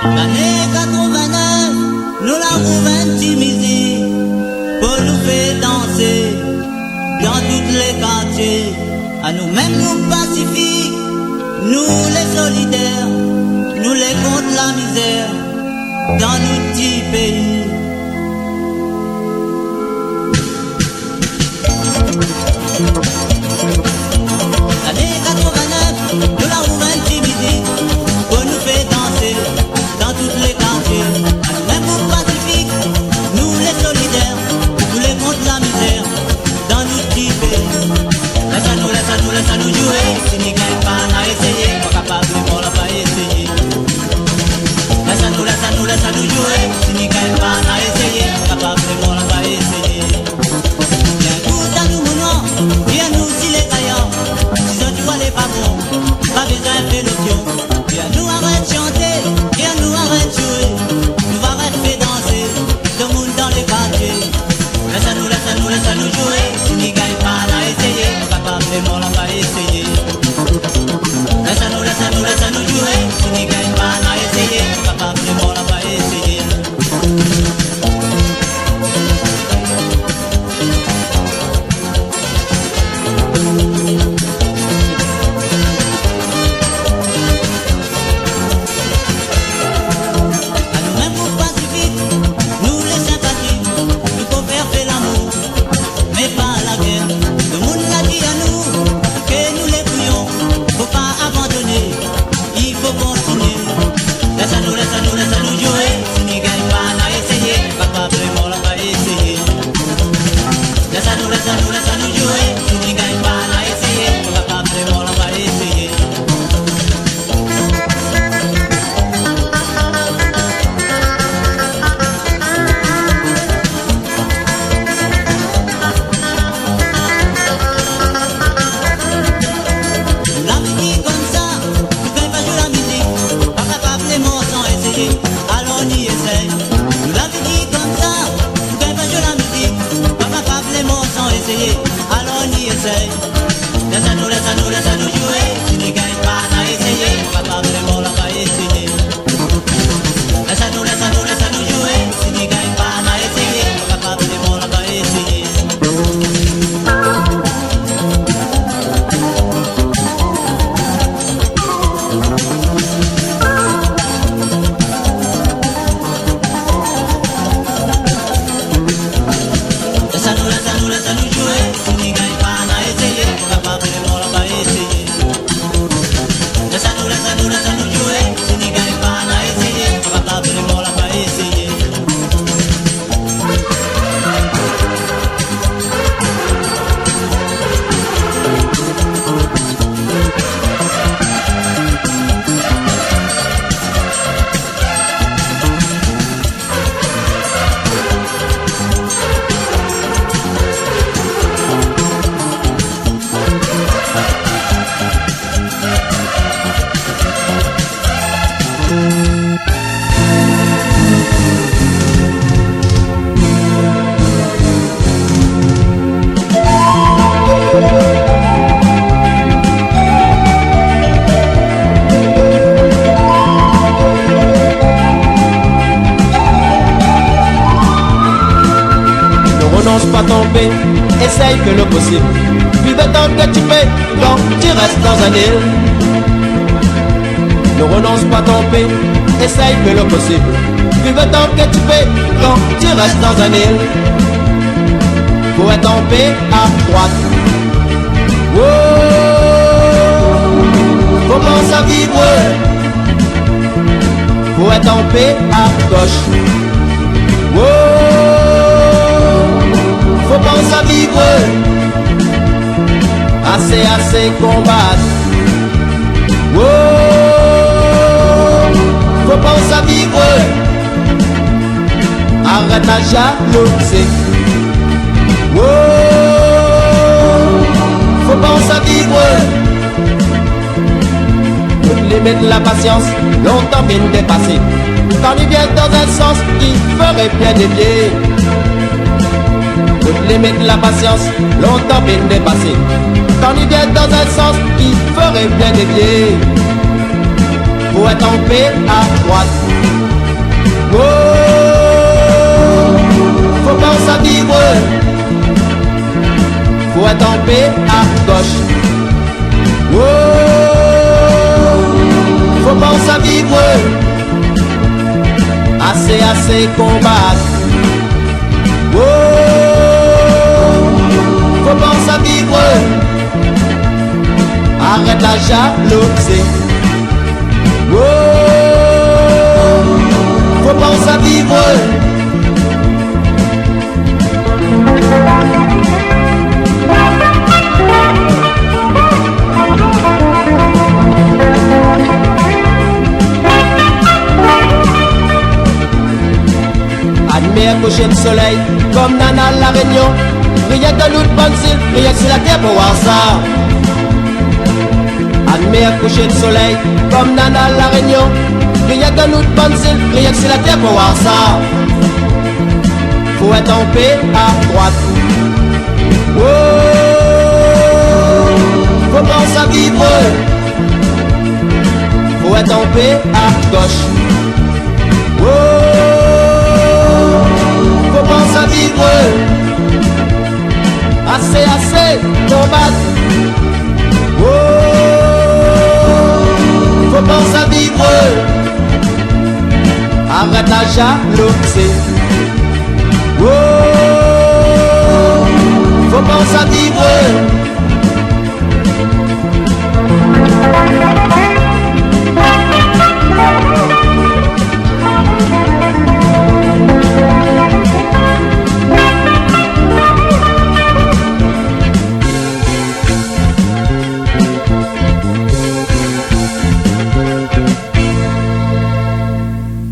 L'année 89, nous l'avons intimisé pour nous faire danser dans tous les quartiers. À nous-mêmes, nous pacifiques, nous les solidaires, nous les contre la misère dans nos petits pays. L'année 89, nous l'avons intimisé pour nous faire danser dans tous les quartiers. À nous-mêmes, nous pacifiques, nous les solidaires, nous les contre la misère dans nos petits pays. Laisse-nous jouer, si nous ne gagnons pas, on a essayé, pas capable de on l'a pas essayé. Laisse-nous jouer, si nous ne gagnons pas, on a essayé, pas capable de on l'a pas essayé. Viens tout à nous, mon nom, viens nous si les gaillants, si ça tu vois les pavons, pas besoin de faire le pion. Viens nous arrête chanter, viens nous arrête jouer, nous va arrêter danser, tout le monde dans les quartiers. Laisse-nous jouer, si nous ne gagnons pas, on a essayé, pas capable de on l'a pas essayé. Laisse-nous jouer, si nous ne gagnons pas, on a essayé, pas capable de on l'a pas essayé. essaye que le possible. Vive tant que tu peux, quand tu restes dans un île. Ne renonce pas ton paix, essaye que le possible. Vive tant que tu peux, quand tu restes dans un île. Pour être en paix à droite. Oh, faut penser à vivre. Pour être en paix à gauche. Oh, faut penser à vivre. Assez combattre. Oh, faut penser à vivre. Arrête la jalousie. Oh, faut penser à vivre. Toutes les limites de la patience, longtemps bien dépassées. Quand il vient dans un sens qui ferait bien dévier. Toutes les limites de la patience, longtemps bien dépassées. Quand il vient dans un sens qui ferait bien dévier. Pour être en paix à droite. Oh, faut penser à vivre. Pour être en paix à gauche. Oh, faut penser à vivre. Assez combattre. Oh, faut penser à vivre. Arrête la jalousie. Oh, faut penser à vivre. Admire coucher de soleil comme Nana la Réunion. Rien que l'autre bonne île, rien que sur la terre pour voir ça. Admire coucher de soleil comme Nana la Réunion. Rien que l'autre bonne île, rien que sur la terre pour voir ça. Faut être en paix à droite. Oh, faut penser à vivre. Faut être en paix à gauche. Oh, faut penser à vivre. Assez combattre. Oh, faut penser à vivre. Arrête la jalousie. Oh, faut penser à vivre.